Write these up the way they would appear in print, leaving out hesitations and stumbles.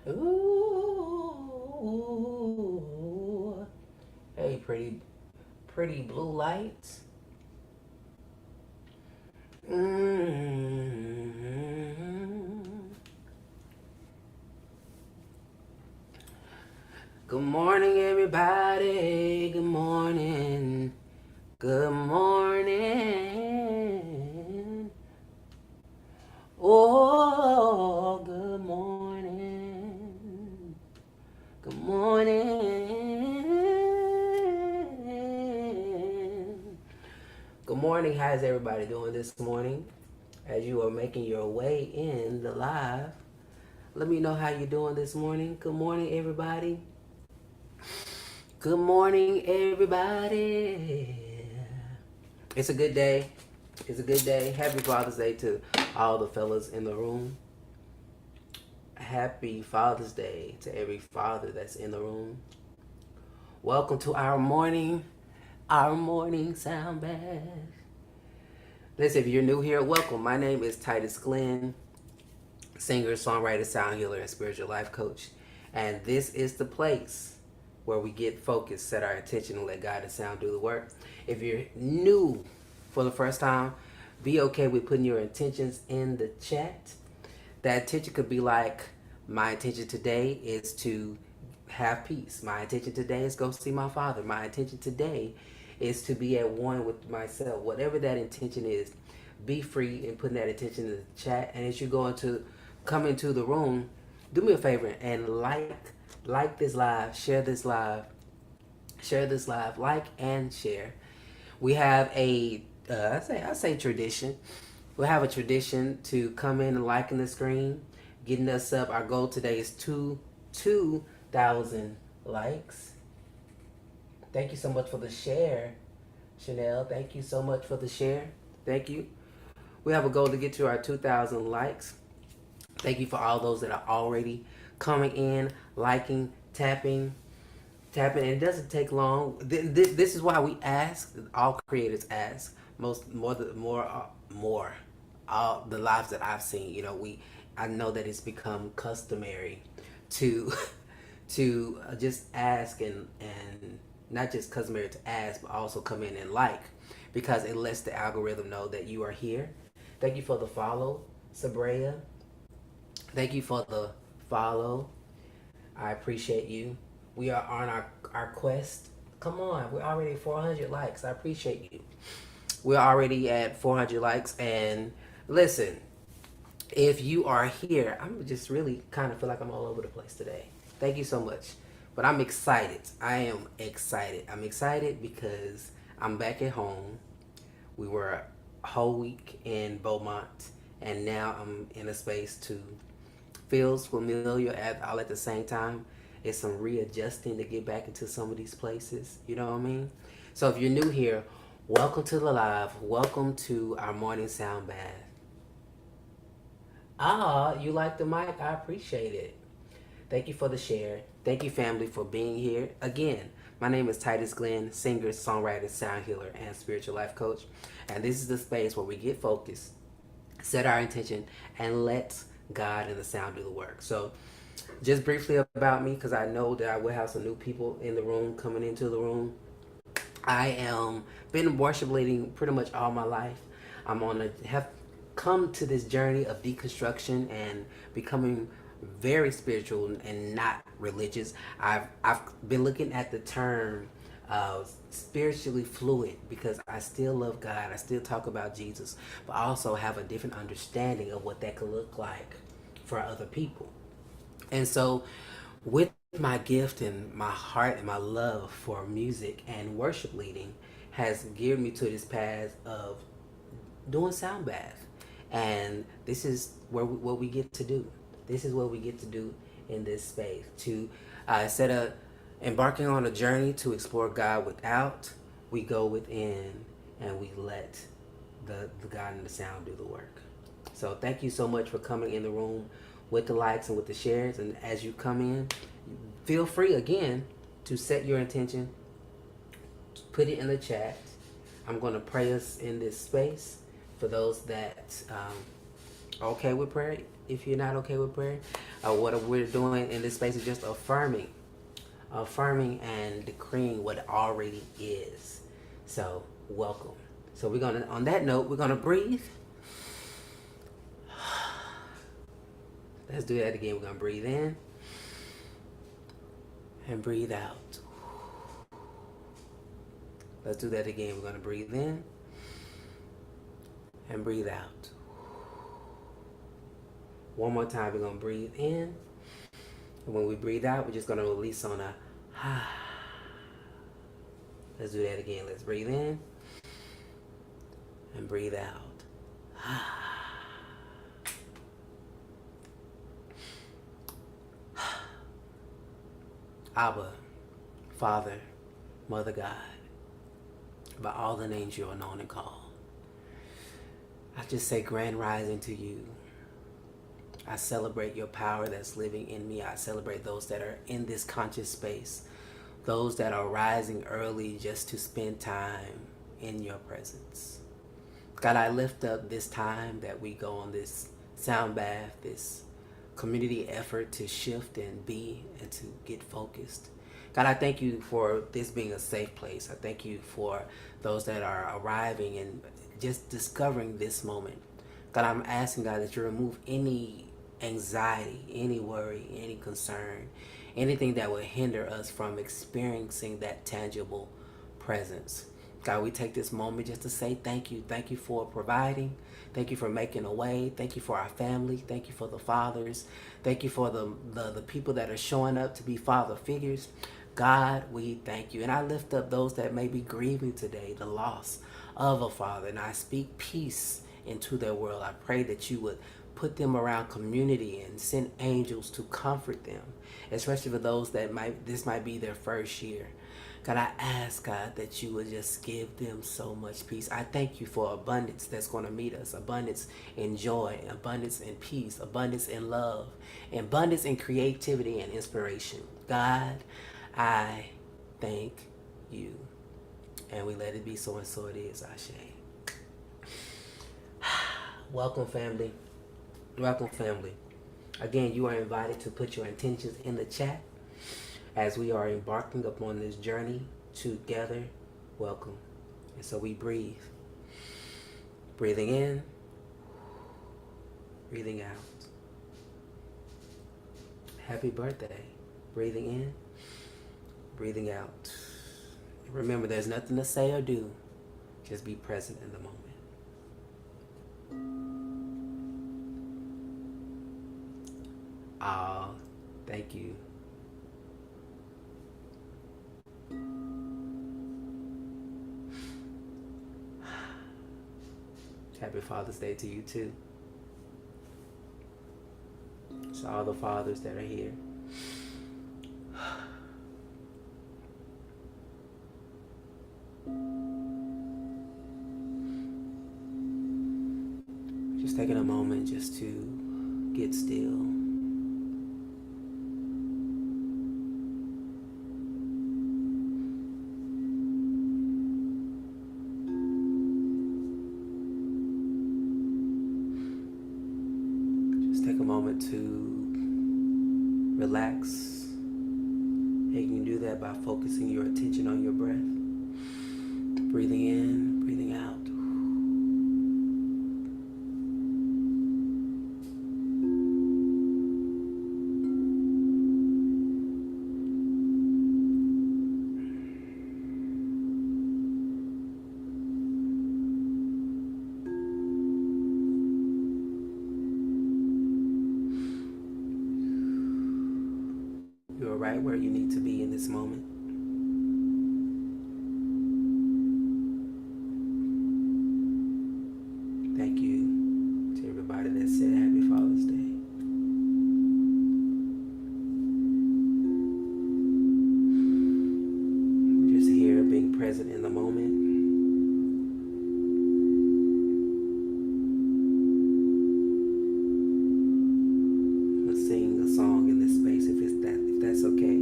Ooh. Hey, pretty blue lights. Mm. Good morning, everybody. Good morning. Good morning. Oh, good morning. Good morning. Good morning. How's everybody doing this morning? As you are making your way in the live, let me know how you're doing this morning. Good morning, everybody. Good morning, everybody. It's a good day. It's a good day. Happy Father's Day to all the fellas in the room. Happy Father's Day to every father that's in the room. Welcome to our morning sound bath. Listen, if you're new here, welcome. My name is Titus Glenn, singer, songwriter, sound healer, and spiritual life coach. And this is the place where we get focused, set our intention, and let God and sound do the work. If you're new for the first time, be okay with putting your intentions in the chat. That intention could be like, my intention today is to have peace. My intention today is go see my father. My intention today is to be at one with myself. Whatever that intention is, be free in putting that intention in the chat. And as you go into come into the room, do me a favor and like this live, share this live, like and share. We have a I say tradition. We have a tradition to come in and liking the screen, getting us up. Our goal today is 2,000 likes. Thank you so much for the share, Chanel. Thank you so much for the share. Thank you. We have a goal to get to our 2,000 likes. Thank you for all those that are already coming in, liking, tapping. And it doesn't take long. This is why we ask. All creators ask. More. All the lives that I've seen. I know that it's become customary to to just ask and not just customary to ask, but also come in and like, because it lets the algorithm know that you are here. Thank you for the follow, Sabrea. Thank you for the follow. I appreciate you. We are on our quest. Come on, we're already at 400 likes. I appreciate you. We're already at 400 likes. And listen, if you are here, I'm just really kind of feel like I'm all over the place today. Thank you so much. But I'm excited. I am excited. I'm excited because I'm back at home. We were a whole week in Beaumont, and now I'm in a space to feels familiar all at the same time. It's some readjusting to get back into some of these places. You know what I mean? So if you're new here, welcome to the live. Welcome to our morning sound bath. Ah, you like the mic? I appreciate it. Thank you for the share. Thank you, family, for being here. Again, my name is Titus Glenn, singer, songwriter, sound healer, and spiritual life coach. And this is the space where we get focused, set our intention, and let God and the sound do the work. So, just briefly about me, because I know that I will have some new people in the room coming into the room. I am been worship leading pretty much all my life. Have come to this journey of deconstruction and becoming very spiritual and not religious. I've been looking at the term spiritually fluid, because I still love God. I still talk about Jesus, but I also have a different understanding of what that could look like for other people. And so, with my gift and my heart and my love for music and worship leading, has geared me to this path of doing sound bath. And this is what we get to do. This is what we get to do in this space. To instead of embarking on a journey to explore God without, we go within and we let the God and the sound do the work. So thank you so much for coming in the room with the likes and with the shares. And as you come in, feel free again to set your intention, put it in the chat. I'm going to pray us in this space for those that are okay with prayer. If you're not okay with prayer, What we're doing in this space is just affirming and decreeing what already is. So welcome. So we're gonna, on that note, we're gonna breathe. Let's do that again. We're gonna breathe in and breathe out. Let's do that again. We're gonna breathe in and breathe out. One more time, we're gonna breathe in. And when we breathe out, we're just gonna release on a Let's do that again. Let's breathe in and breathe out. Abba, Father, Mother God, by all the names you are known and called, I just say grand rising to you. I celebrate your power that's living in me. I celebrate those that are in this conscious space, those that are rising early just to spend time in your presence. God, I lift up this time that we go on this sound bath, this community effort to shift and be and to get focused. God, I thank you for this being a safe place. I thank you for those that are arriving and just discovering this moment. God, I'm asking, God, that you remove any anxiety, any worry, any concern, anything that would hinder us from experiencing that tangible presence. God, we take this moment just to say thank you. Thank you for providing. Thank you for making a way. Thank you for our family. Thank you for the fathers. Thank you for the people that are showing up to be father figures. God, we thank you. And I lift up those that may be grieving today, the loss of a father. And I speak peace into their world. I pray that you would put them around community and send angels to comfort them, especially for those that this might be their first year. God, I ask, God, that you would just give them so much peace. I thank you for abundance that's going to meet us, abundance in joy, abundance in peace, abundance in love, abundance in creativity and inspiration. God, I thank you. And we let it be so, and so it is, Ashe. Welcome, family. Welcome, family. Again, you are invited to put your intentions in the chat as we are embarking upon this journey together. Welcome. And so we breathe. Breathing in, breathing out. Happy birthday. Breathing in, breathing out. Remember, there's nothing to say or do. Just be present in the moment. Thank you. Happy Father's Day to you too. To all the fathers that are here. Just taking a moment just to get still. Take a moment to relax. And you can do that by focusing your attention on your breath. Breathing in, breathing out. You're right where you need to be in this moment. Thank you to everybody that said Happy Father's Day. We're just here being present in the moment. Sing a song in this space if that's okay.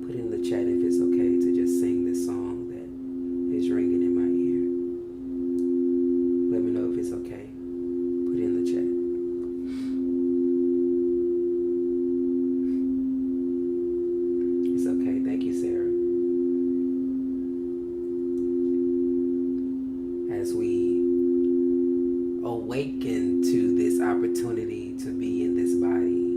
Put in the chat if it's okay to just sing this song that is ringing in my ear. Let me know if it's okay. Put it in the chat. opportunity to be in this body,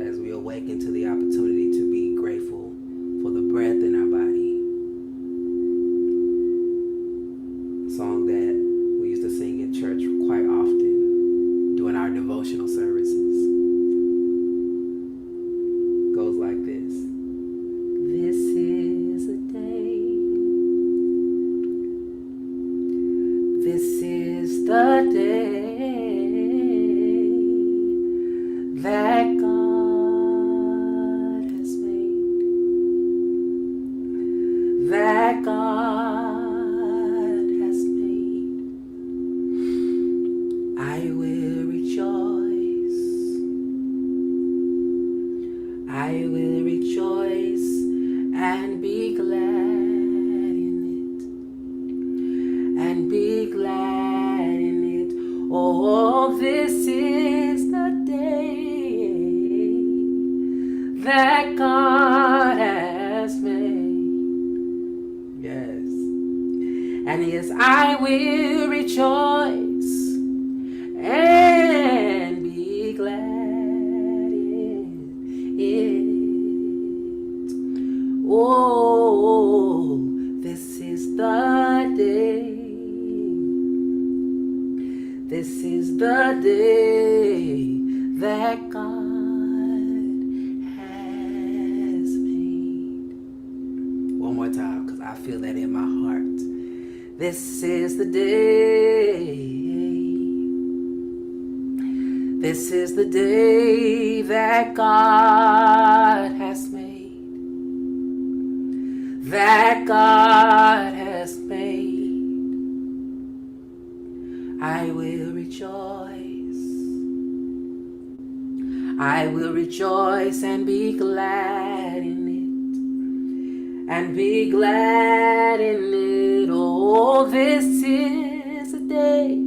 as we awaken to the opportunity to be grateful for the breath in our body. A song that we used to sing in church quite often during our devotional services. Goes like this. This is a day. This is the day that God has made. That God has made. I will rejoice. I will rejoice and be glad in it. And be glad in it. Oh, this is the day that God has made. Yes. And yes, I will rejoice and be glad in it. Oh, this is the day. This is the day that God has made. One more time, because I feel that in my heart. This is the day. This is the day that God has made. That God has made. I will rejoice. I will rejoice and be glad in it. And be glad in it. Oh, this is a day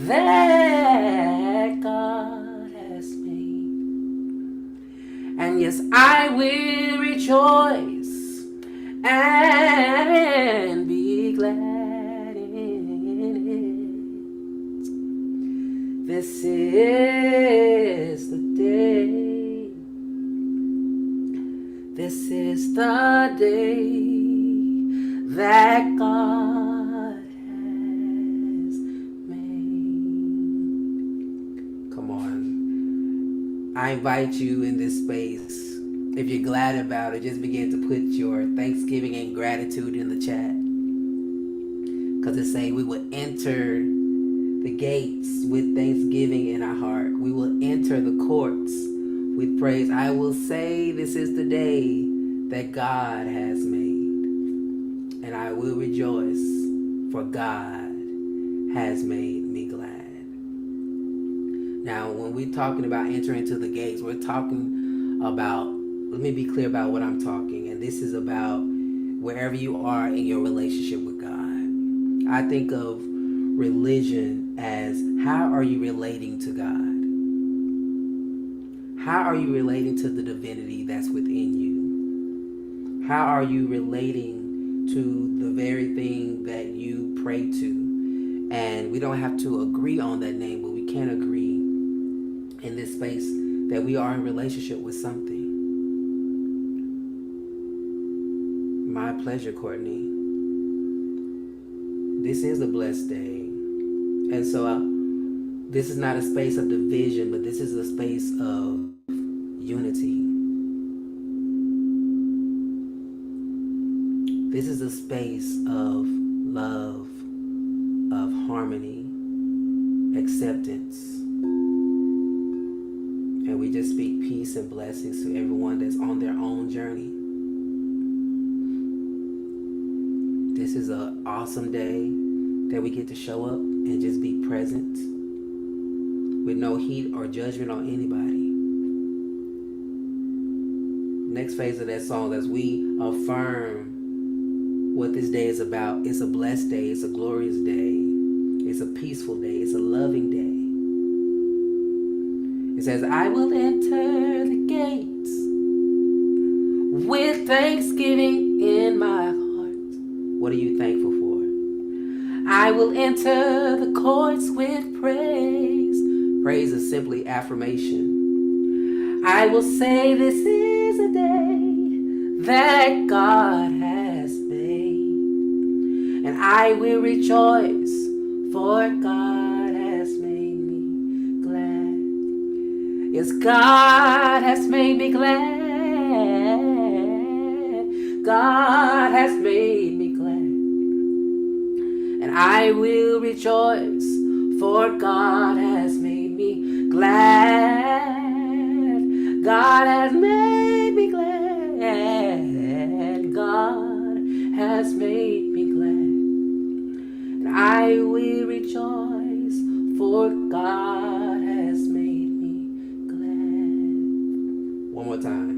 that God has made. And yes, I will rejoice and be glad in it. This is the day. This is the day that God has made. Come on. I invite you in this space. If you're glad about it, just begin to put your thanksgiving and gratitude in the chat. Because it's saying we will enter the gates with thanksgiving in our heart. We will enter the courts with praise. I will say this is the day that God has made. And I will rejoice, for God has made me glad. Now, when we're talking about entering into the gates, we're talking about, let me be clear about what I'm talking. And this is about wherever you are in your relationship with God. I think of religion as, how are you relating to God? How are you relating to the divinity that's within you? How are you relating to the very thing that you pray to? And we don't have to agree on that name, but we can agree in this space that we are in relationship with something. My pleasure, Courtney. This is a blessed day. And so this is not a space of division, but this is a space of unity. This is a space of love, of harmony, acceptance. And we just speak peace and blessings to everyone that's on their own journey. This is an awesome day that we get to show up and just be present with no heat or judgment on anybody. Next phase of that song, as we affirm what this day is about. It's a blessed day. It's a glorious day. It's a peaceful day. It's a loving day. It says, I will enter the gates with thanksgiving in my heart. What are you thankful for? I will enter the courts with praise. Praise is simply affirmation. I will say this is a day that God has made, and I will rejoice, for God has made me glad. Yes, God has made me glad. God has made me glad. And I will rejoice, for God has made me glad. God has made me glad. God has made me glad. And I will rejoice, for God has made me glad. One more time.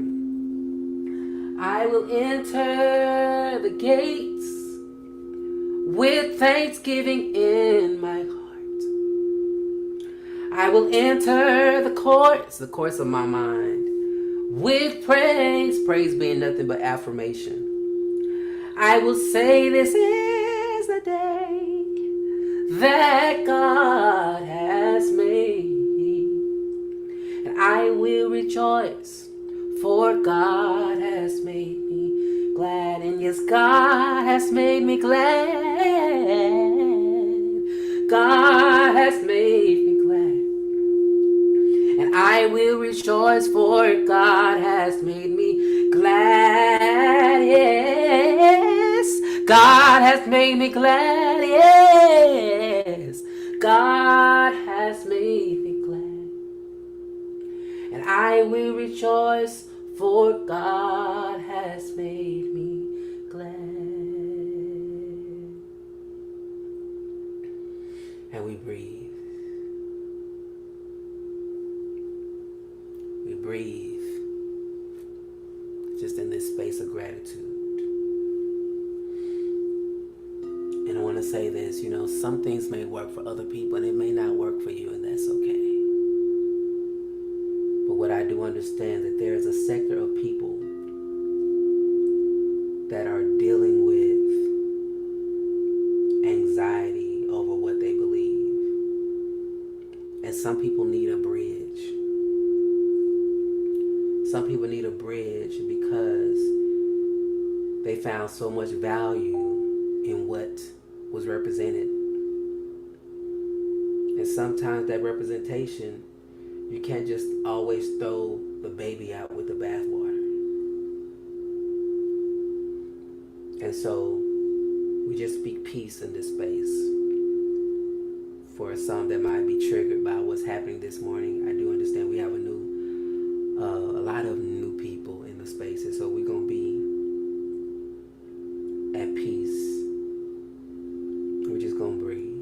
I will enter the gates with thanksgiving in my heart. I will enter the courts of my mind, with praise, praise being nothing but affirmation. I will say this is the day that God has made, and I will rejoice, for God has made me glad. And yes, God has made me glad. God has made me glad. And I will rejoice, for God has made me glad. Yes, God has made me glad. Yes, God has made me glad. And I will rejoice, for God has made me glad. And we breathe. We breathe just in this space of gratitude. And I want to say this, some things may work for other people and it may not work for you, and that's okay. But what I do understand that there is a sector of people that are dealing with anxiety over what they believe. And some people need a bridge. Some people need a bridge because they found so much value in what was represented. And sometimes that representation, you can't just always throw the baby out with the bathwater. And so we just speak peace in this space. For some that might be triggered by what's happening this morning, I do understand we have a lot of new people in the space, and so we're gonna be at peace. We're just gonna breathe.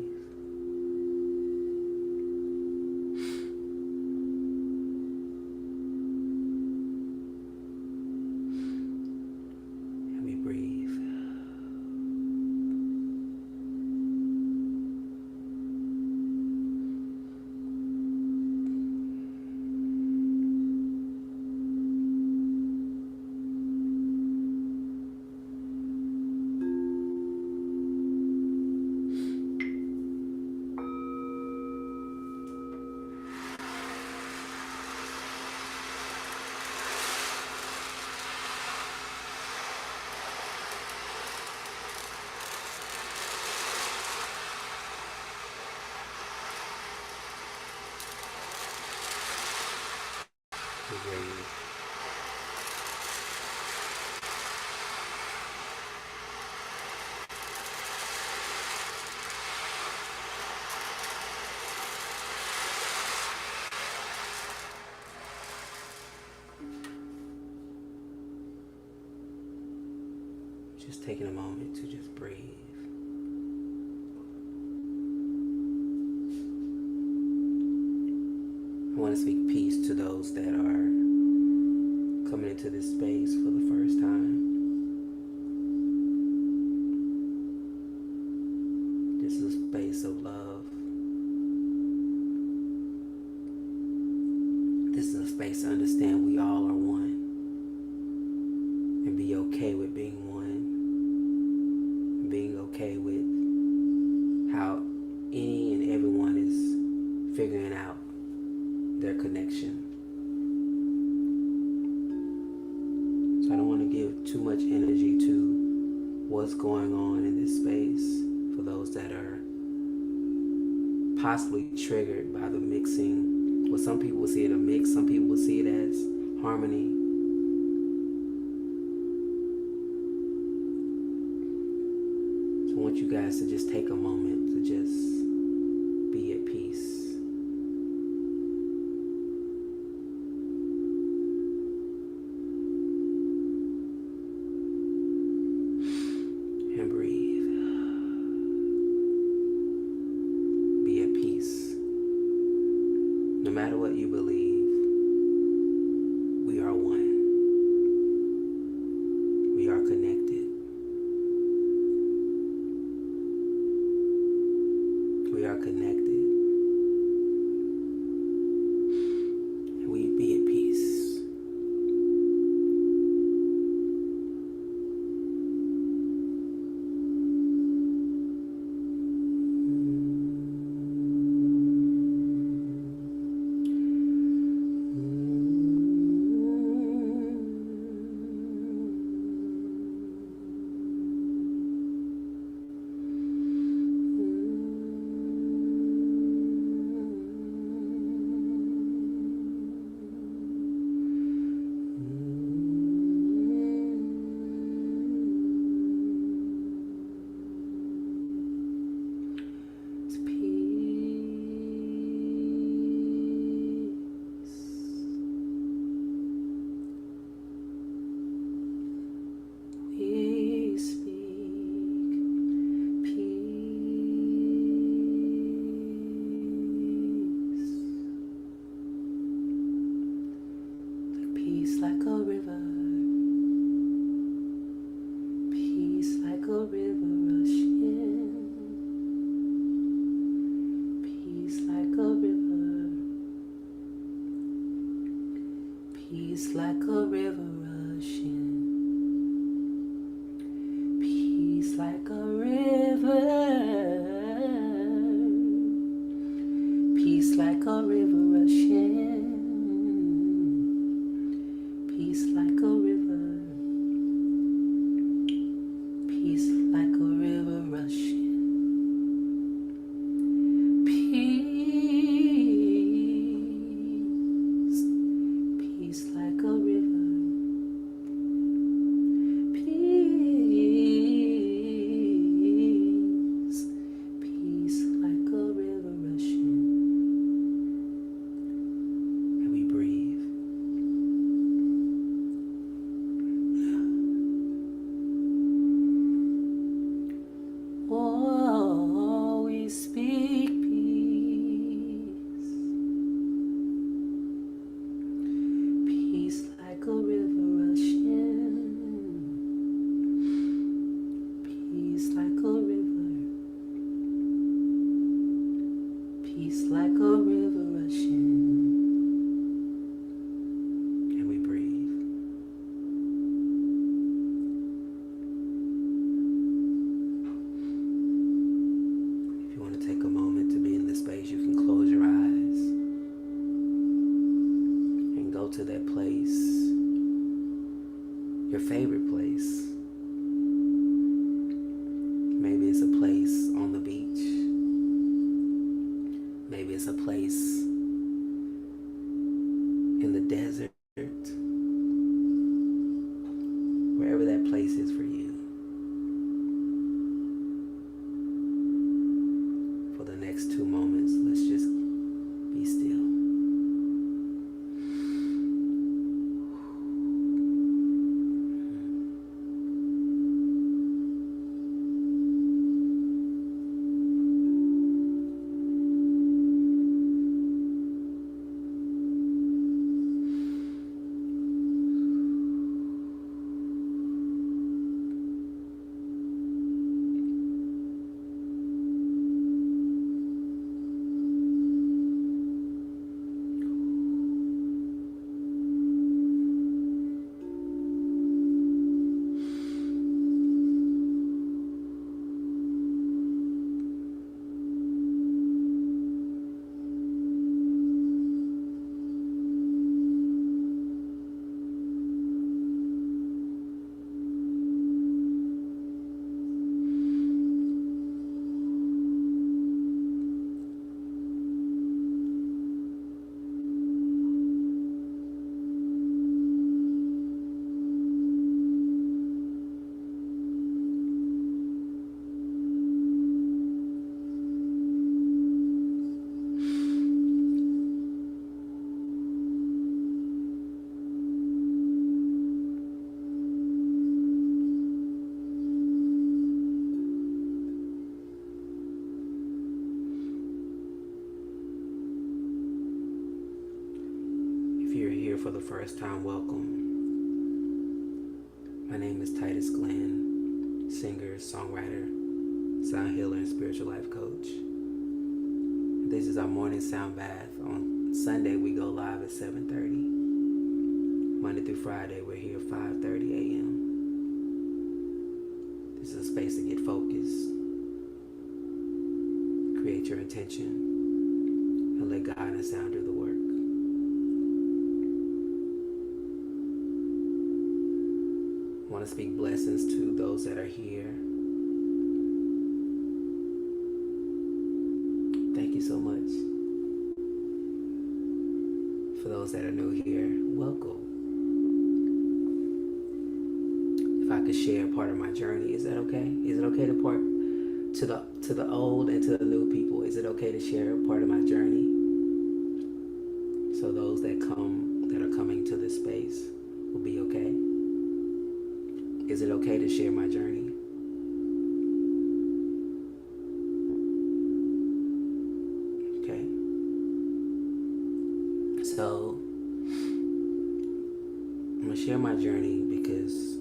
Just taking a moment to just breathe. I want to speak peace to those that are coming into this space for the first time. This is a space of love. This is a space to understand we all are one, and be okay with being one, and being okay with how any and everyone is figuring out their connection. So I don't want to give too much energy to what's going on in this space for those that are possibly triggered by the mixing. Well, some people will see it a mix, some people will see it as harmony. So I want you guys to just take a moment to just be at peace. And breathe. Be at peace. No matter what you believe, we are one. We are connected. We are connected. And we be at peace. Peace like a river, peace like a river rushing, peace like a river, peace like a river rushing, peace like a river, peace like a river rushing. Peace like a river, peace like a river rushing, peace, peace like a river, peace, peace like a river rushing, and we breathe. Oh, we speak peace, peace like a river rushing, peace like a river, peace like a river rushing, and we breathe. Take a moment to be in this space. You can close your eyes and go to that place, your favorite place. Maybe it's a place on the beach. Maybe it's a place in the desert. Wherever that place is for you. For the next 2 moments, let's just be still. here for the first time, welcome. My name is Titus Glenn, singer, songwriter, sound healer, and spiritual life coach. This is our morning sound bath. On Sunday, we go live at 7:30. Monday through Friday, we're here 5:30 a.m. This is a space to get focused, create your intention, and let God and sound do the work. I want to speak blessings to those that are here. Thank you so much. For those that are new here, welcome. If I could share part of my journey, is that okay? Is it okay to part to the old and to the new people? Is it okay to share part of my journey? So those that are coming to this space will be okay. Is it okay to share my journey? Okay. So I'm gonna share my journey because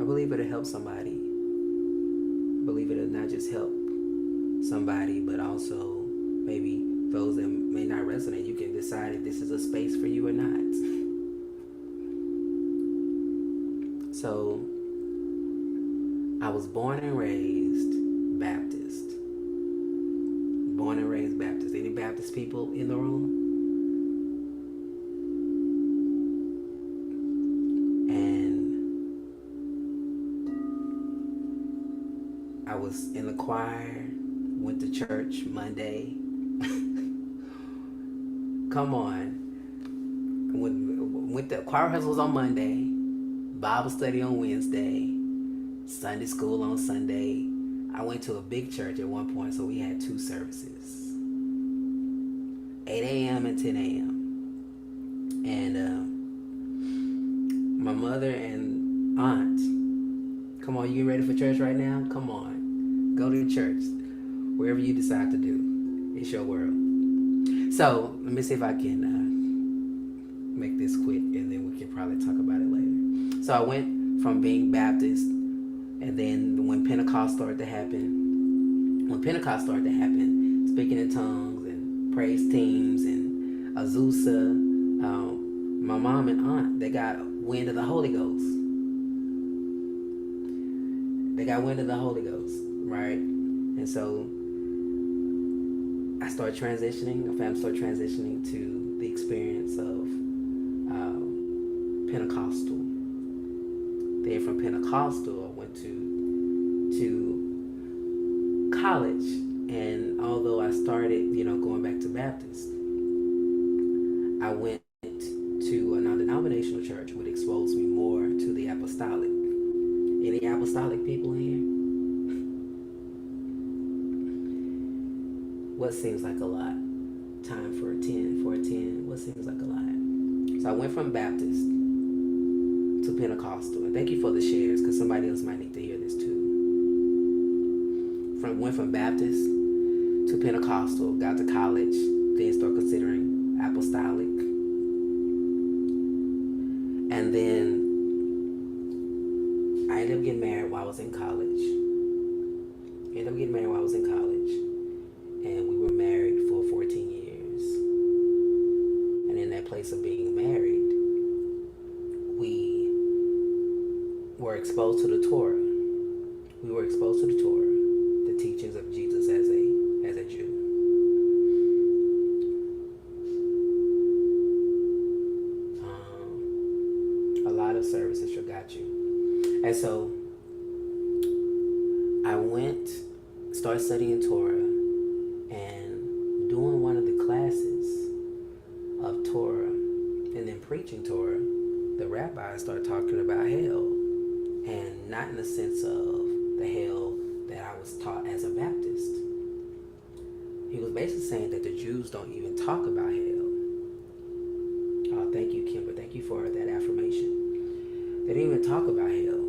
I believe it'll help somebody. I believe it'll not just help somebody, but also maybe those that may not resonate. You can decide if this is a space for you or not. So, I was born and raised Baptist. Born and raised Baptist. Any Baptist people in the room? And I was in the choir, went to church Monday. Come on. Went to choir rehearsals on Monday. Bible study on Wednesday, Sunday school on Sunday. I went to a big church at one point, so we had 2 services, 8 a.m. and 10 a.m. And my mother and aunt, come on, you getting ready for church right now? Come on, go to church, wherever you decide to do. It's your world. So let me see if I can make this quick, and then we can probably talk about it later. So I went from being Baptist, and then when Pentecost started to happen, speaking in tongues and praise teams and Azusa, my mom and aunt, they got wind of the Holy Ghost. Right? And so I started transitioning, my family started transitioning to the experience of Pentecostal. Then from Pentecostal, I went to college, and although I started, going back to Baptist, I went to a non-denominational church, which exposed me more to the apostolic. Any apostolic people in here? What seems like a lot? Time for a 10, what seems like a lot? So I went from Baptist to Pentecostal. And thank you for the shares, because somebody else might need to hear this too. Went from Baptist to Pentecostal, got to college, then started considering apostolic. And then I ended up getting married while I was in college. And we were married for 14 years. And in that place of being married, we were exposed to the Torah. The teachings of Jesus as a Jew. A lot of services got you. And so I started studying Torah, and doing one of the classes of Torah and then preaching Torah, the rabbi started talking about hell, and not in the sense of the hell that I was taught as a Baptist. He was basically saying that the Jews don't even talk about hell. Oh, thank you, Kimber. Thank you for that affirmation. They didn't even talk about hell.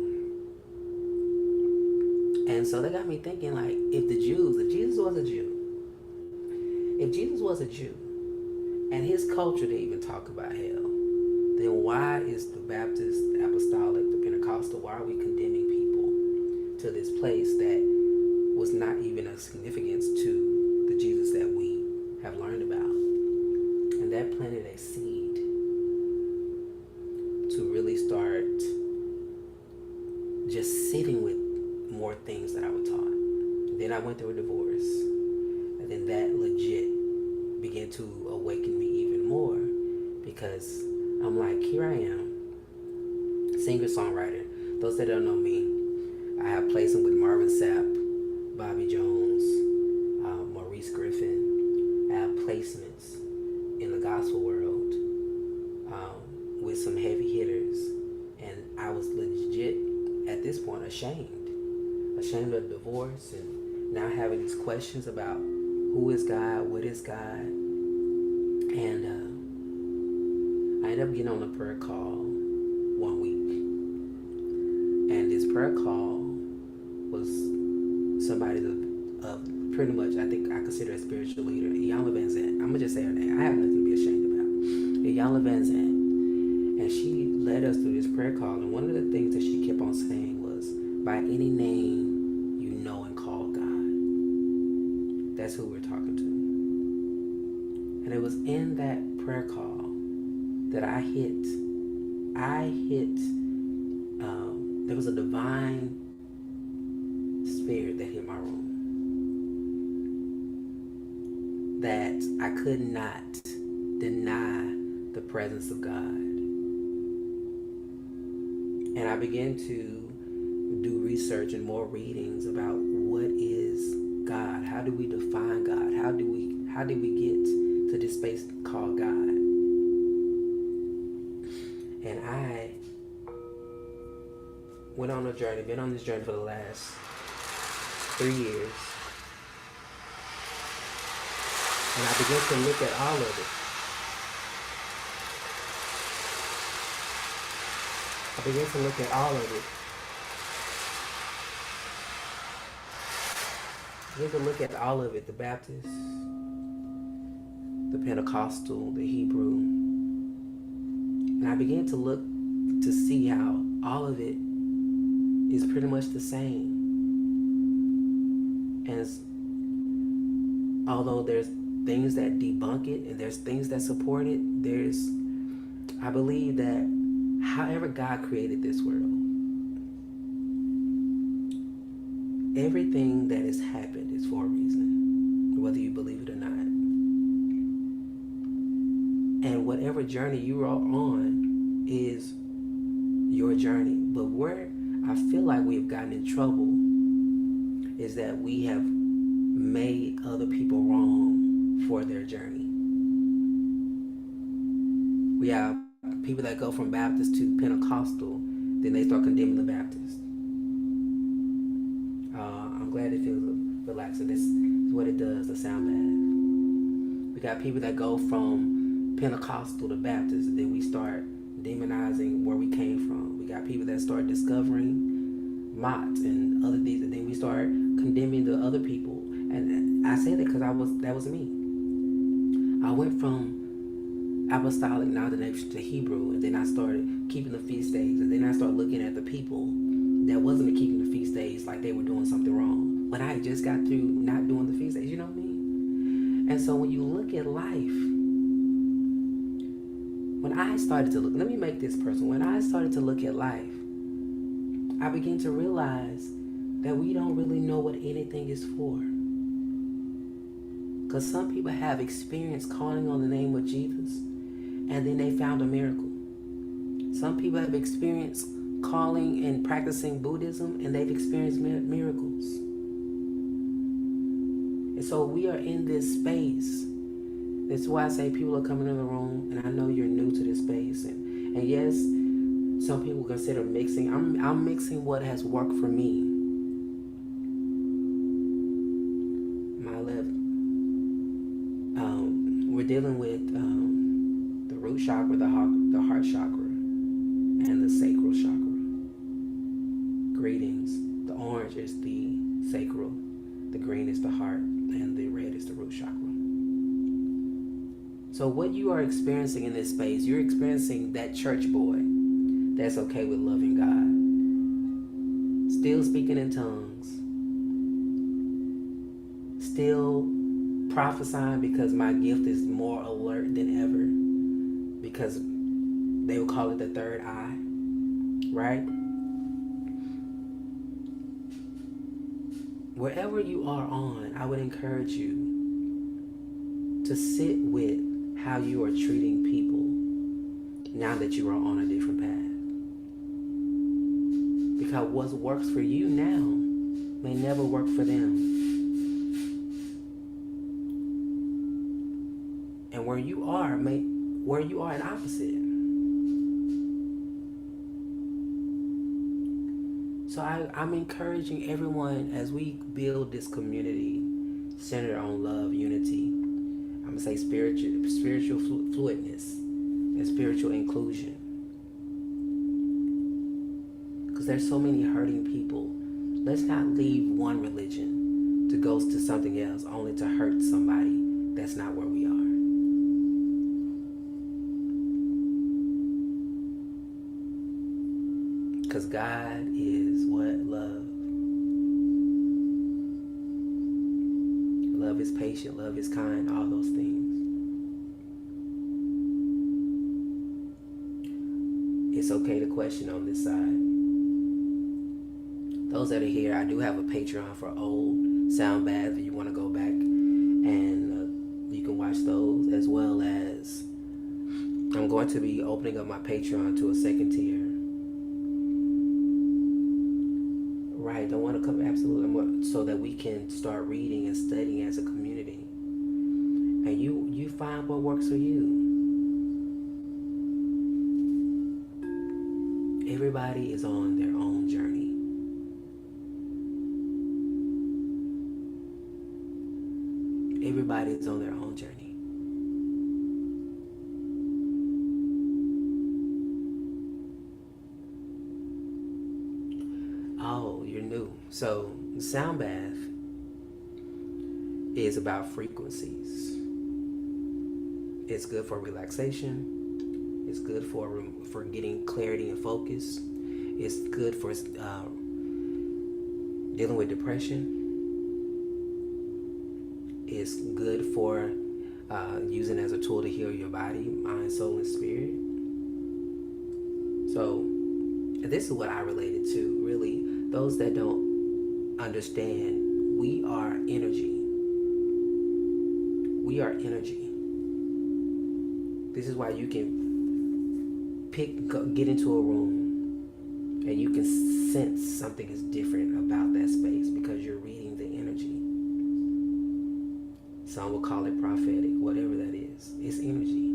And so that got me thinking, like, if Jesus was a Jew, and his culture didn't even talk about hell, then why is the Baptist, the Apostolic, the Pentecostal, why are we condemning people to this place that was not even of significance to the Jesus that we have learned about? And that planted a seed to really start just sitting with more things that I was taught. Then I went through a divorce, and then that legit began to awaken me even more, because I'm like, here I am, singer-songwriter. Those that don't know me, I have placement with Marvin Sapp, Bobby Jones, Maurice Griffin. I have placements in the gospel world with some heavy hitters, and I was legit at this point ashamed of the divorce, and now having these questions about who is God, what is God. And I ended up getting on a prayer call one week, and this prayer call was somebody of pretty much, I think I consider a spiritual leader, Iyanla Van Zandt. I'm gonna just say her name. I have nothing to be ashamed about. Iyanla Van Zandt, and she led us through this prayer call. And one of the things that she kept on saying was, "By any name you know and call God." That's who we're talking to. And it was in that prayer call that I hit. There was a divine spirit that hit my room that I could not deny the presence of God. And I began to do research and more readings about what is God. How do we define God? How did we get to this space called God? And I went on a journey, been on this journey for the last 3 years. And I began to look at all of it. I began to look at all of it. I began to look at all of it, the Baptist, the Pentecostal, the Hebrew. And I began to look to see how all of it is pretty much the same. And although there's things that debunk it and there's things that support it, I believe that however God created this world, everything that has happened is for a reason, whether you believe it or not. And whatever journey you are on is your journey. But where I feel like we've gotten in trouble is that we have made other people wrong for their journey. We have people that go from Baptist to Pentecostal, then they start condemning the Baptist. I'm glad it feels relaxing. This is what it does, the sound bath. We got people that go from Pentecostal to Baptist, and then we start demonizing where we came from. We got people that start discovering Mott and other things, and then we start condemning the other people. And I say that because that was me. I went from apostolic denomination to Hebrew, and then I started keeping the feast days, and then I started looking at the people that wasn't keeping the feast days like they were doing something wrong, when I just got through not doing the feast days, you know what I mean? And so when you look at life, when I started to look, let me make this personal, when I started to look at life, I began to realize that we don't really know what anything is for. Because some people have experienced calling on the name of Jesus, and then they found a miracle. Some people have experienced calling and practicing Buddhism, and they've experienced miracles. And so we are in this space. That's why I say people are coming in the room, and I know you're new to this space. And yes, some people consider mixing. I'm mixing what has worked for me. My left. We're dealing with the root chakra, the heart chakra, and the sacral chakra. Greetings. The orange is the sacral, the green is the heart, and the red is the root chakra. So what you are experiencing in this space, you're experiencing that church boy that's okay with loving God, still speaking in tongues, still prophesying because my gift is more alert than ever, because they would call it the third eye, right? Wherever you are on, I would encourage you to sit with how you are treating people now that you are on a different path. Because what works for you now may never work for them. And where you are an opposite. So I'm encouraging everyone as we build this community centered on love, unity. I'm gonna say spiritual fluidness and spiritual inclusion. Because there's so many hurting people. Let's not leave one religion to go to something else only to hurt somebody that's not where we are. Because God is what? Love. Love is patient, love is kind, all those things. It's okay to question on this side. Those that are here, I do have a Patreon for old sound baths if you want to go back and you can watch those, as well as I'm going to be opening up my Patreon to a second tier. Right, don't want to come absolutely, so that we can start reading and studying as a community, and you find what works for you. Everybody is on their own journey. Everybody is on their own journey. Oh, you're new. So, sound bath is about frequencies. It's good for relaxation. It's good for getting clarity and focus. It's good for dealing with depression. It's good for using as a tool to heal your body, mind, soul, and spirit. So, this is what I related to, really. Those that don't understand, we are energy. We are energy. This is why you can get into a room and you can sense something is different about that space because you're reading the energy. Some will call it prophetic, whatever that is. It's energy.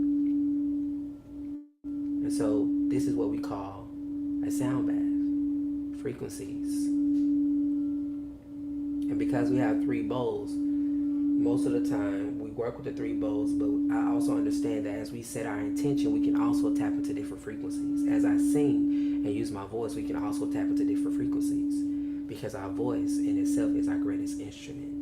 And so this is what we call a sound bath. Frequencies. And because we have 3 bowls, most of the time we work with the 3 bowls, but I also understand that as we set our intention, we can also tap into different frequencies. As I sing and use my voice, we can also tap into different frequencies because our voice in itself is our greatest instrument.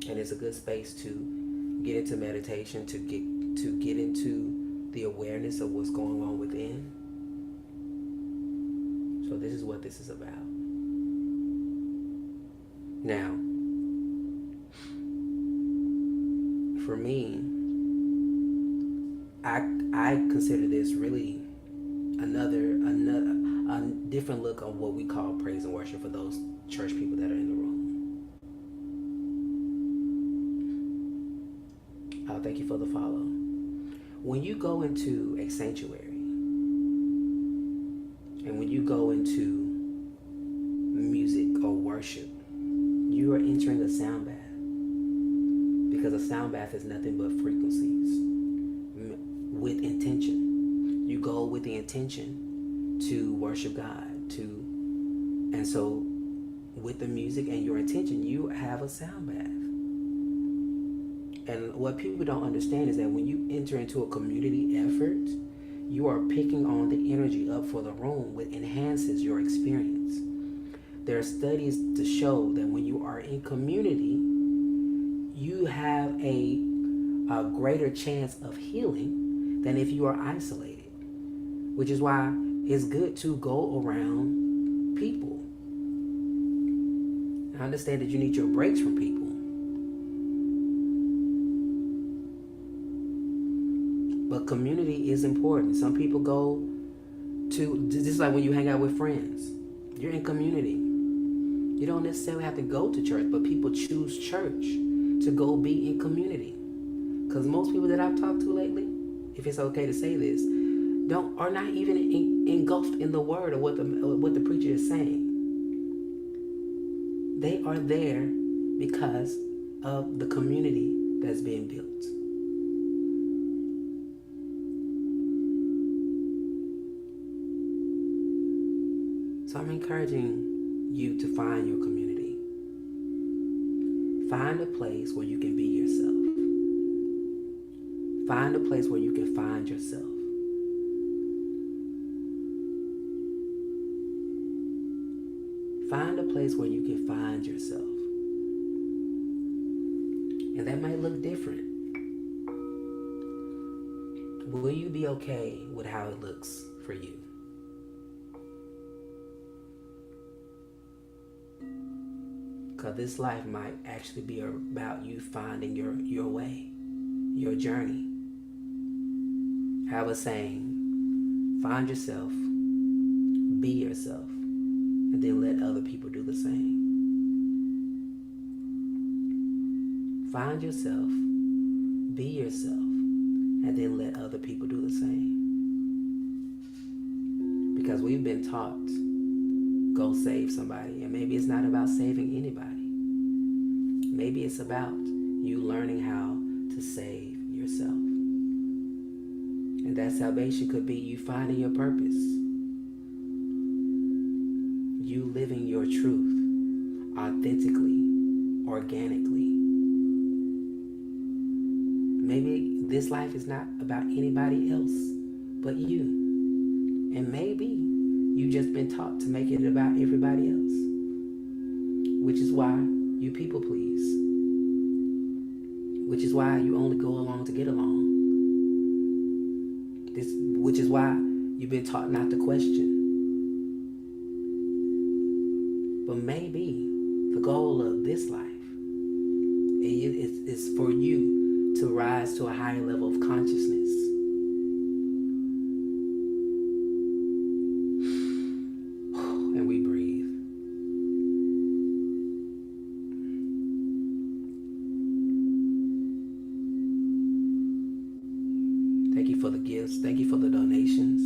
And it's a good space to get into meditation, to get into the awareness of what's going on within. So this is what this is about. Now, for me, I consider this really a different look on what we call praise and worship for those church people that are in the room. Oh, thank you for the follow. When you go into a sanctuary, and when you go into music or worship, you are entering a sound bath. Because a sound bath is nothing but frequencies with intention. You go with the intention to worship God, and so with the music and your intention, you have a sound bath. And what people don't understand is that when you enter into a community effort, you are picking on the energy up for the room, which enhances your experience. There are studies to show that when you are in community, you have a greater chance of healing than if you are isolated, which is why it's good to go around people. I understand that you need your breaks from people, but community is important. Some people go to, just like when you hang out with friends, you're in community. You don't necessarily have to go to church, but people choose church to go be in community. Because most people that I've talked to lately, if it's okay to say this, are not even engulfed in the word or what the preacher is saying. They are there because of the community that's being built. So I'm encouraging you to find your community. Find a place where you can be yourself. Find a place where you can find yourself. Find a place where you can find yourself. And that might look different. Will you be okay with how it looks for you? Because this life might actually be about you finding your way, your journey. I was saying, find yourself, be yourself, and then let other people do the same. Find yourself, be yourself, and then let other people do the same. Because we've been taught, go save somebody, and maybe it's not about saving anybody. Maybe it's about you learning how to save yourself. And that salvation could be you finding your purpose. You living your truth authentically, organically. Maybe this life is not about anybody else but you. And maybe you've just been taught to make it about everybody else. Which is why you people please. Which is why you only go along to get along. Which is why you've been taught not to question. But maybe the goal of this life is for you to rise to a higher level of consciousness. And we breathe. Thank you for the gifts. Thank you for the donations.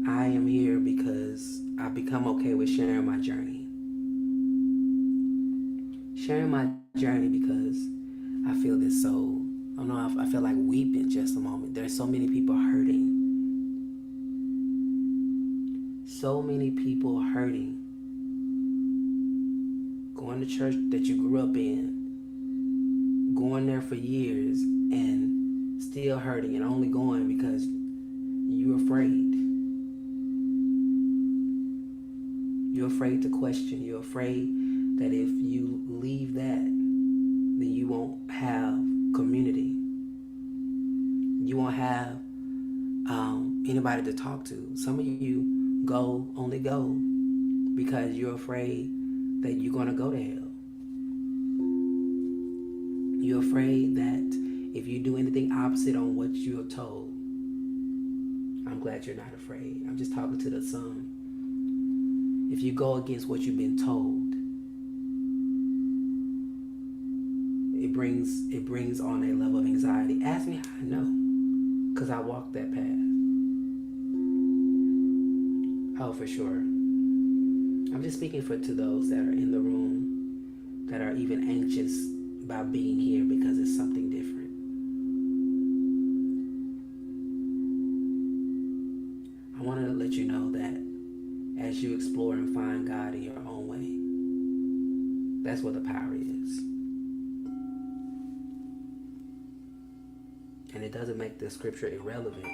I am here because I've become okay with sharing my journey. Sharing my journey because I feel this so, I feel like weeping just a moment. There's so many people hurting. So many people hurting. Going to church that you grew up in, going there for years and still hurting and only going because you're afraid. You're afraid to question. You're afraid that if you leave that, then you won't have community. You won't have anybody to talk to. Some of you only go because you're afraid that you're going to go to hell. You're afraid that if you do anything opposite on what you're told, I'm glad you're not afraid. I'm just talking to the some. If you go against what you've been told, it brings on a level of anxiety. Ask me how I know, because I walked that path. Oh, for sure. I'm just speaking to those that are in the room that are even anxious about being here because it's something different. I want to let you know that as you explore and find God in your own way, that's where the power is. And it doesn't make the scripture irrelevant.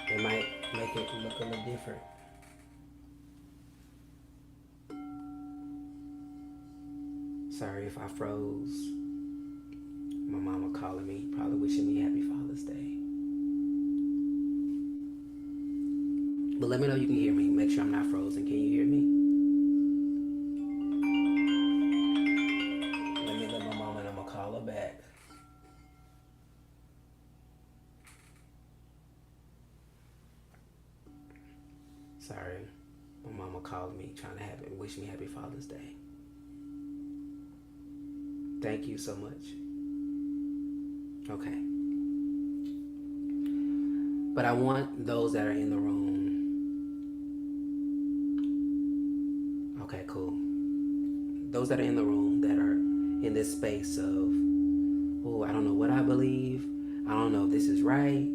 It might make it look a little different. Sorry if I froze. My mama calling me, probably wishing me happy Father's Day. But let me know you can hear me. Make sure I'm not frozen. Can you hear me? Let me let my mama and I'm gonna call her back. Sorry. My mama called me trying to wish me happy Father's Day. Thank you so much. Okay. But I want those that are in the room. Okay, cool. Those that are in the room that are in this space of, oh, I don't know what I believe. I don't know if this is right.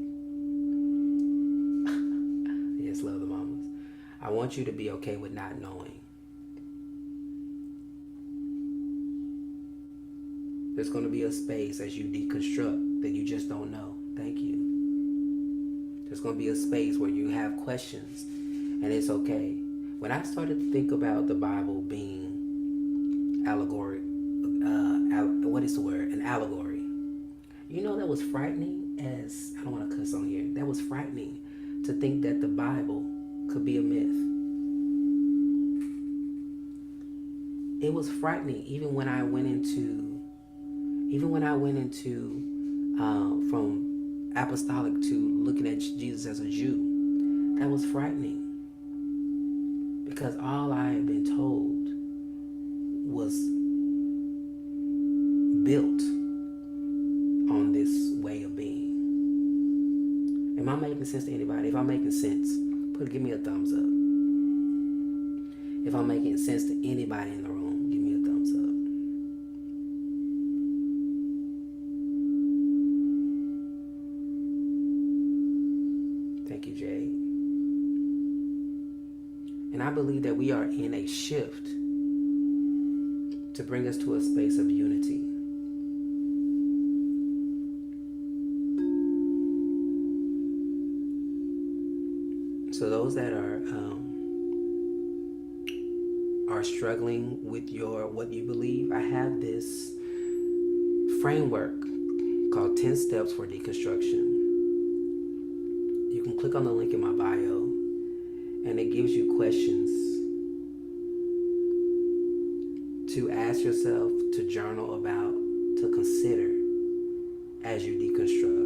Yes, love the mamas. I want you to be okay with not knowing. There's going to be a space as you deconstruct that you just don't know. Thank you. There's going to be a space where you have questions, and it's okay. When I started to think about the Bible being allegory, what is the word? An allegory. You know, that was frightening as, I don't want to cuss on here. That was frightening to think that the Bible could be a myth. It was frightening even when I went into from apostolic to looking at Jesus as a Jew. That was frightening because all I had been told was built on this way of being. Am I making sense to anybody? If I'm making sense, give me a thumbs up. If I'm making sense to anybody in the room, give me a thumbs up. Thank you, Jade. And I believe that we are in a shift to bring us to a space of unity. So those that are struggling with what you believe, I have this framework called 10 Steps for Deconstruction. You can click on the link in my bio, and it gives you questions to ask yourself, to journal about, to consider as you deconstruct.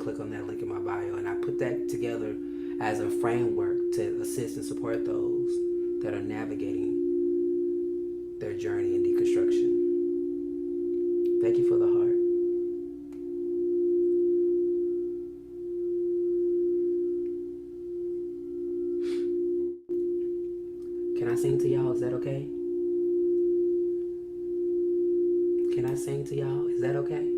Click on that link in my bio, and I put that together as a framework to assist and support those that are navigating their journey in deconstruction. Thank you for the heart. Can I sing to y'all? Is that okay? Can I sing to y'all? Is that okay?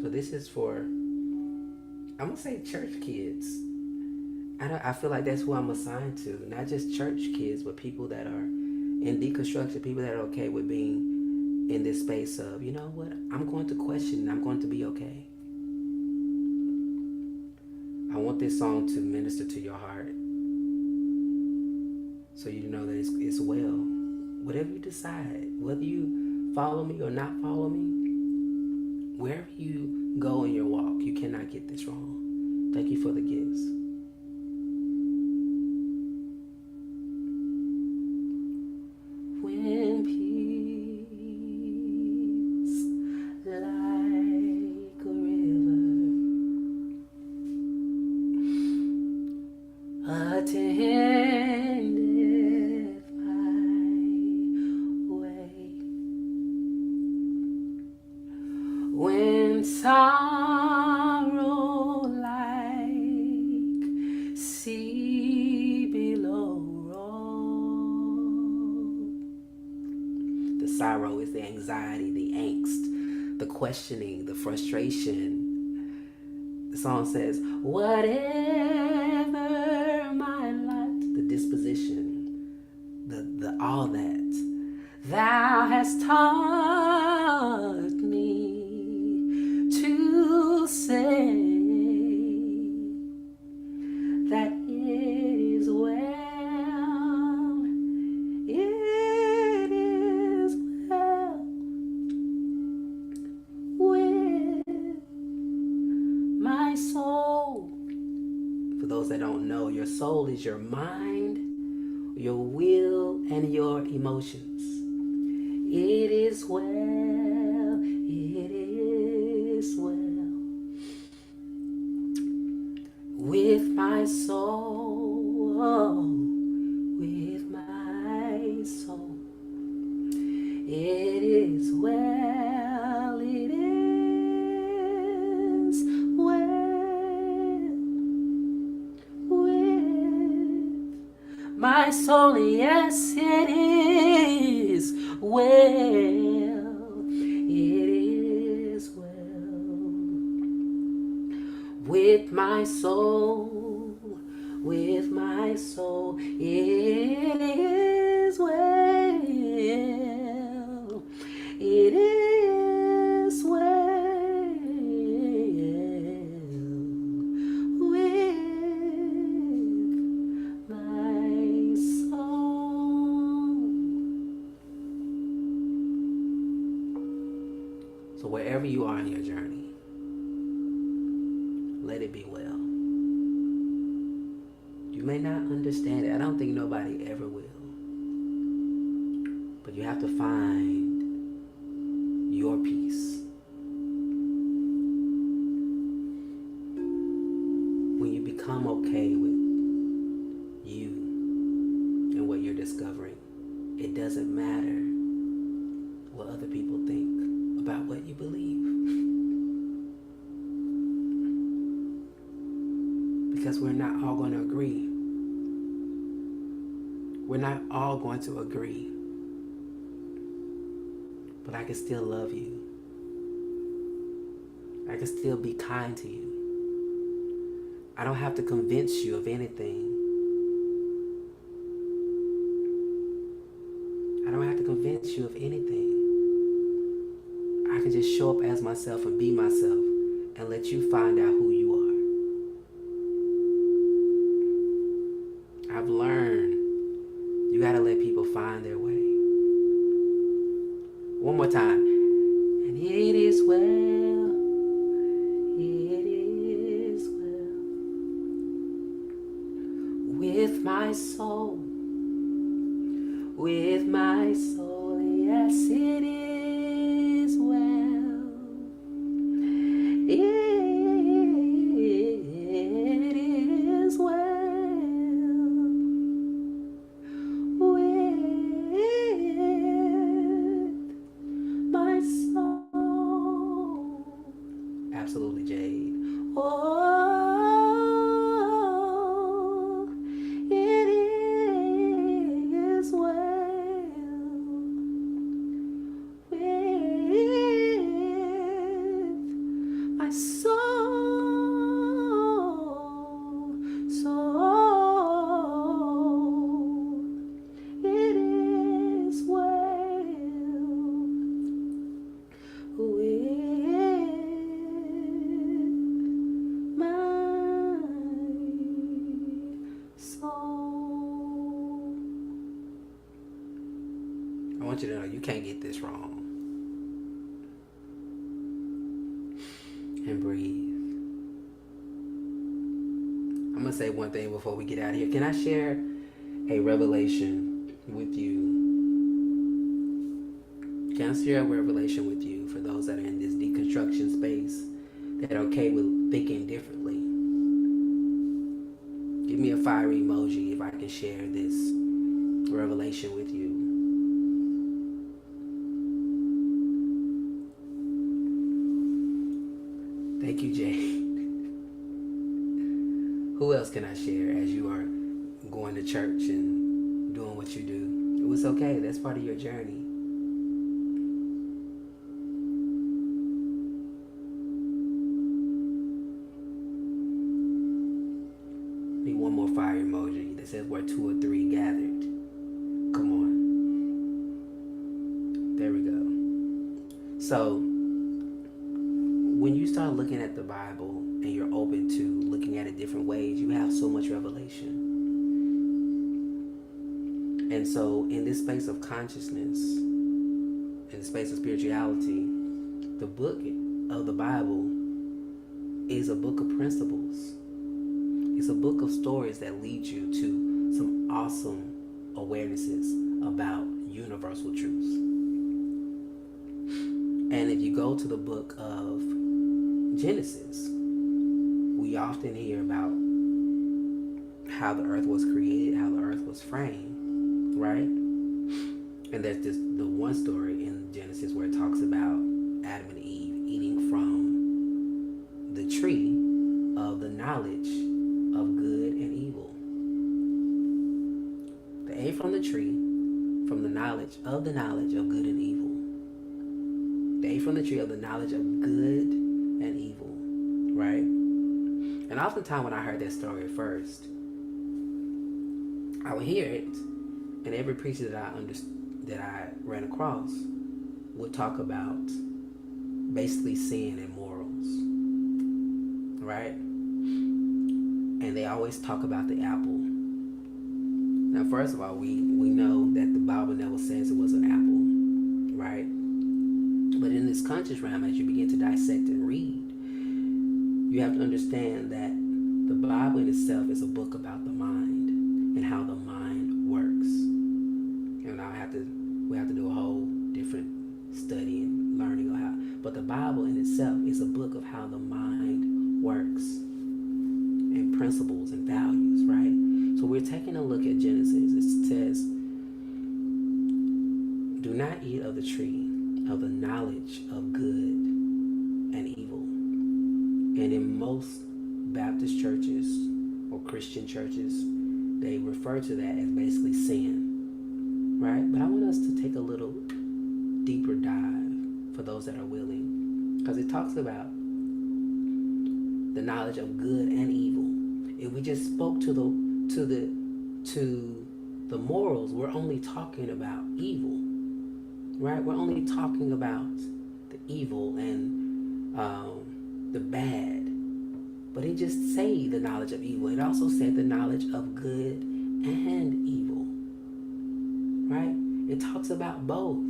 So this is for, I'm going to say church kids. I feel like that's who I'm assigned to. Not just church kids, but people that are in deconstruction, people that are okay with being in this space of, you know what, I'm going to question and I'm going to be okay. I want this song to minister to your heart so you know that it's well. Whatever you decide, whether you follow me or not follow me, wherever you go in your walk, you cannot get this wrong. Thank you for the gifts. When peace like a river attendeth my way, when sorrow like sea below roll. The sorrow is the anxiety, the angst, the questioning, the frustration. The song says, whatever my lot, the disposition, the all that, Thou hast taught me to say that it is well, it is well with my soul. For those that don't know, your soul is your mind, your will, and your emotions. It is well, it is well with my soul, with my soul. It is well, it is well with my soul. Yes, it is well, it is well with my soul, with my soul. It is well, it is well with my soul. So wherever you are in your journey, let it be well. You may not understand it. I don't think nobody ever will. But you have to find your peace. When you become okay with you and what you're discovering, it doesn't matter what other people think about what you believe. Because we're not all going to agree. We're not all going to agree. But I can still love you. I can still be kind to you. I don't have to convince you of anything. I don't have to convince you of anything. I can just show up as myself and be myself and let you find out who you are. I've learned you gotta let people find their way. One more time. And it is well, it is well with my soul, with my soul. Yes, it is well. It is well with my soul. Absolutely, Jade. Oh, it is well with my soul. Soul. It is well with my soul. I want you to know you can't get this wrong. And breathe. I'm going to say one thing before we get out of here. Can I share a revelation with you? Can I share a revelation with you for those that are in this deconstruction space that are okay with thinking differently? Give me a fire emoji if I can share this revelation with you. Thank you, Jay. Who else can I share as you are going to church and doing what you do? It was okay. That's part of your journey. Need one more fire emoji that says where 2 or 3 gathered. Come on. So when you start looking at the Bible and you're open to looking at it different ways, you have so much revelation. And so in this space of consciousness, in the space of spirituality, the book of the Bible is a book of principles. It's a book of stories that lead you to some awesome awarenesses about universal truths. And if you go to the book of Genesis, we often hear about how the earth was created, how the earth was framed, right? And there's the one story in Genesis where it talks about Adam and Eve eating from the tree of the knowledge of good and evil. They ate from the tree from the knowledge of good and evil. They ate from the tree of the knowledge of good and evil, right? And oftentimes when I heard that story at first, I would hear it, and every preacher that I ran across would talk about basically sin and morals, right? And they always talk about the apple. Now, first of all, we know that the Bible never says it was an apple, right? But in this conscious realm, as you begin to dissect and read, you have to understand that the Bible in itself is a book about the mind and how the mind works. And we have to do a whole different study and learning of how. But the Bible in itself is a book of how the mind works and principles and values, right? So we're taking a look at Genesis. It says, "Do not eat of the tree of the knowledge of good and evil." And in most Baptist churches or Christian churches, they refer to that as basically sin, right? But I want us to take a little deeper dive for those that are willing, because it talks about the knowledge of good and evil. If we just spoke to the morals, we're only talking about evil, right? We're only talking about the evil and the bad. But it just say the knowledge of evil. It also said the knowledge of good and evil, right? It talks about both.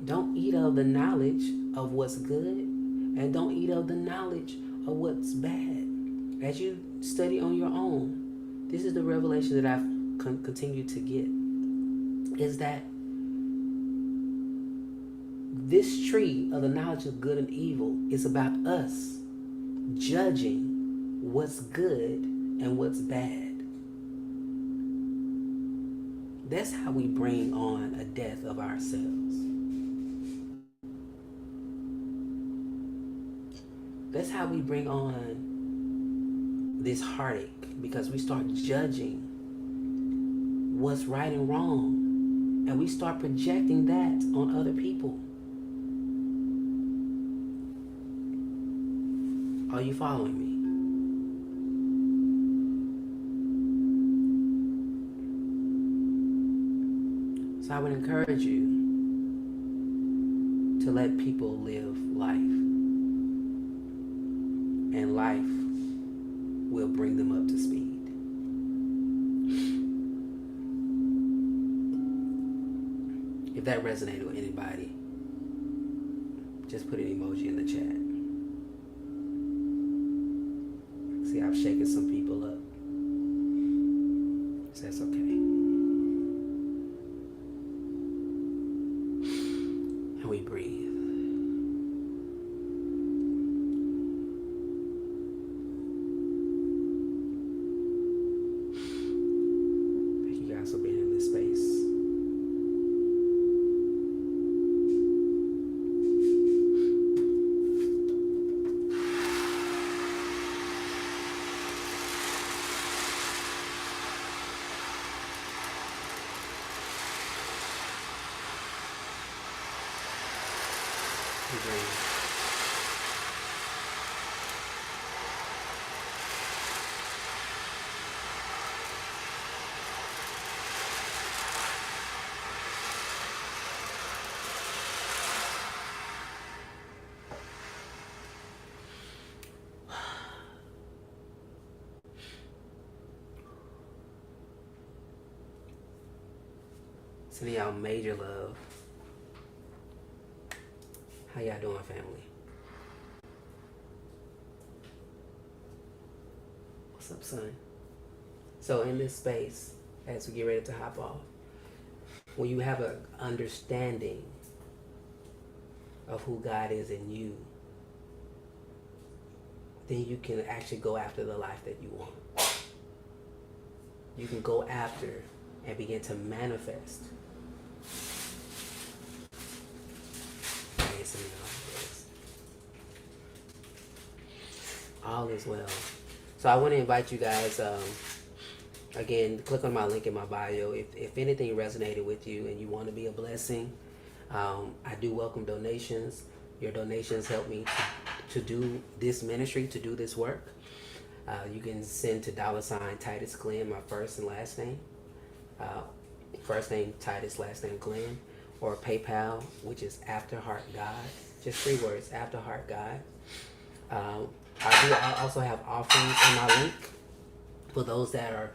Don't eat of the knowledge of what's good, and don't eat of the knowledge of what's bad. As you study on your own, this is the revelation that I've continued to get, is that this tree of the knowledge of good and evil is about us judging what's good and what's bad. That's how we bring on a death of ourselves. That's how we bring on this heartache, because we start judging what's right and wrong, and we start projecting that on other people. Are you following me? So I would encourage you to let people live life, and life will bring them up to speed. If that resonated with anybody, just put an emoji in the chat. See, I've shaken some people up. So that's okay. And we breathe. Thank you guys for being in this space. Sending y'all major love. How y'all doing, family? What's up, son? So in this space, as we get ready to hop off, when you have an understanding of who God is in you, then you can actually go after the life that you want. You can go after and begin to manifest. All is well. So I want to invite you guys, again, click on my link in my bio. If anything resonated with you and you want to be a blessing, I do welcome donations. Your donations help me to do this ministry, to do this work. You can send to $Titus Glenn, my first and last name. First name Titus, last name Glenn. Or PayPal, which is After Heart God. Just 3 words, After Heart God. I also have offerings in my link for those that are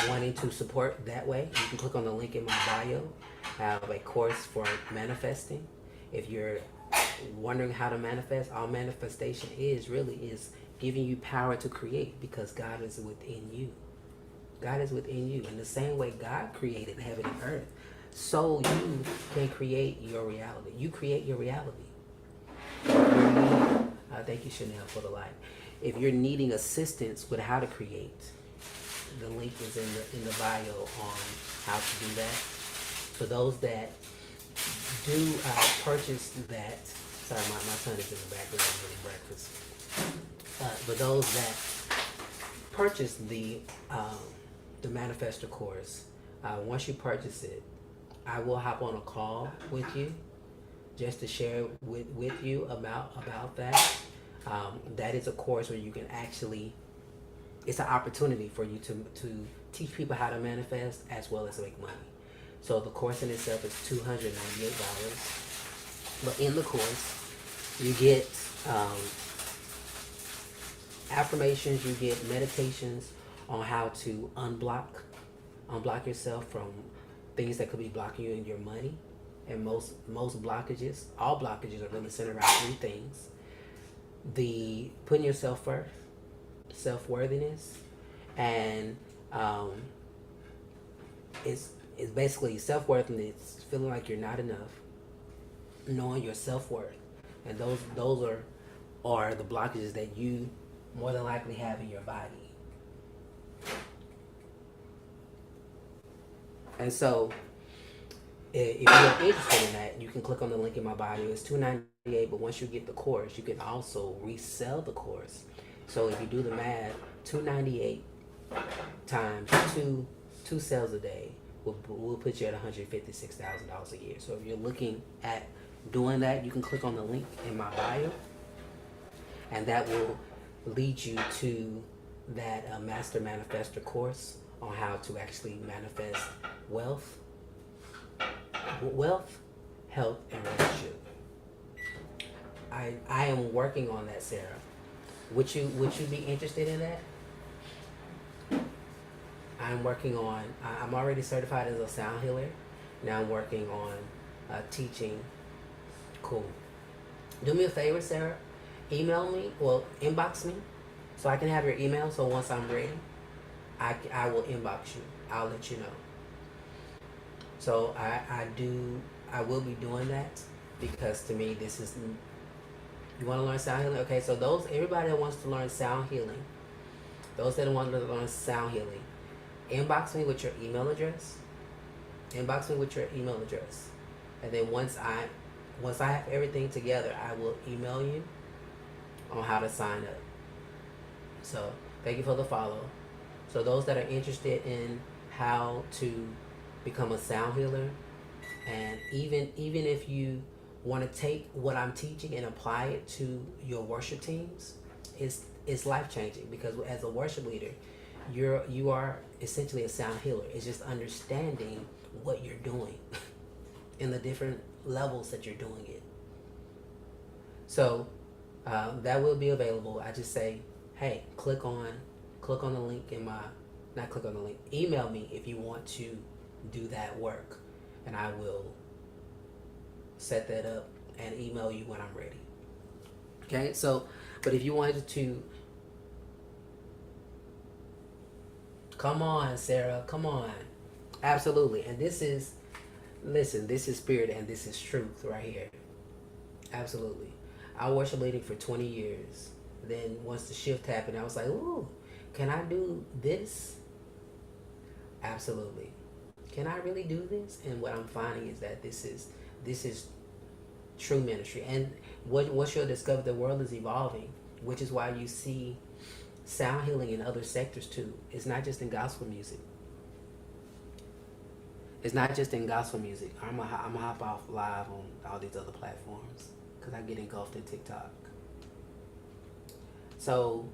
wanting to support that way. You can click on the link in my bio. I have a course for manifesting. If you're wondering how to manifest, all manifestation is giving you power to create, because God is within you. God is within you. In the same way God created heaven and earth, so you can create your reality. You create your reality. Thank you, Chanel, for the light. If you're needing assistance with how to create, the link is in the bio on how to do that. For those that do purchase that, sorry, my son is in the background getting breakfast. For those that purchase the Manifestor course, once you purchase it, I will hop on a call with you just to share with you about that. That is a course where you can actually, it's an opportunity for you to teach people how to manifest as well as make money. So the course in itself is $298. But in the course, you get affirmations, you get meditations on how to unblock yourself from things that could be blocking you in your money. And most blockages, all blockages are really centered around 3 things. The putting yourself first, self-worthiness, and it's basically self-worthiness, feeling like you're not enough, knowing your self-worth. And those are the blockages that you more than likely have in your body. And so if you're interested in that, you can click on the link in my bio. It's $298, but once you get the course, you can also resell the course. So if you do the math, $298 times two sales a day will put you at $156,000 a year. So if you're looking at doing that, you can click on the link in my bio, and that will lead you to that Master Manifestor course on how to actually manifest wealth, health, and relationship. I am working on that, Sarah. Would you be interested in that? I'm working on. I'm already certified as a sound healer. Now I'm working on teaching. Cool. Do me a favor, Sarah. Email me, inbox me, so I can have your email. So once I'm ready, I will inbox you. I'll let you know. So I will be doing that, because to me this is. You want to learn sound healing? Okay, so everybody that wants to learn sound healing, those that want to learn sound healing, inbox me with your email address. Inbox me with your email address, and then once I have everything together, I will email you on how to sign up. So thank you for the follow. So those that are interested in how to become a sound healer, and even if you want to take what I'm teaching and apply it to your worship teams, it's life changing, because as a worship leader, you are essentially a sound healer. It's just understanding what you're doing in the different levels that you're doing it. So that will be available. I just say, hey, click on the link in my, not click on the link, email me if you want to do that work, and I will set that up and email you when I'm ready. Okay, so, but if you wanted to, come on, Sarah, come on. Absolutely. And this is, listen, this is spirit and this is truth right here. Absolutely. I worship leading for 20 years. Then once the shift happened, I was like, ooh, can I do this? Absolutely. Can I really do this? And what I'm finding is that this is true ministry. And what you'll discover, the world is evolving, which is why you see sound healing in other sectors too. It's not just in gospel music. It's not just in gospel music. I'm gonna hop off live on all these other platforms because I get engulfed in TikTok. So